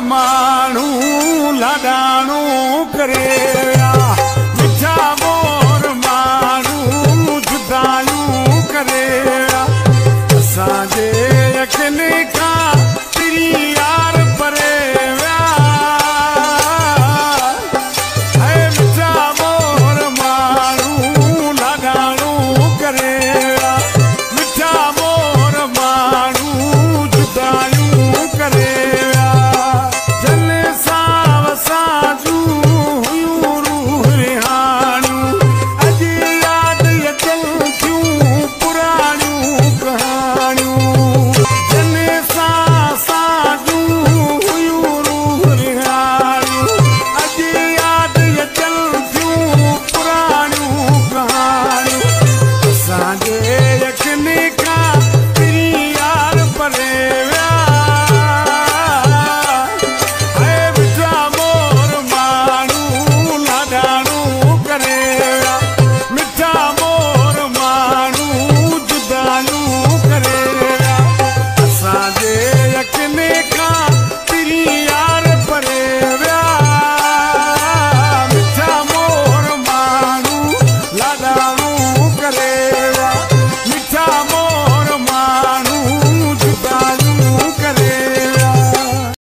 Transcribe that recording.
माण्हू लाॾाणो करे विया मिठा मोर माण्हू जुदायूं करे विया असांजे यकीन खां तिरी यार परे विया मिठा मोर माण्हू लाॾाणो करे विया मिठा मोर माण्हू जुदायूं करे la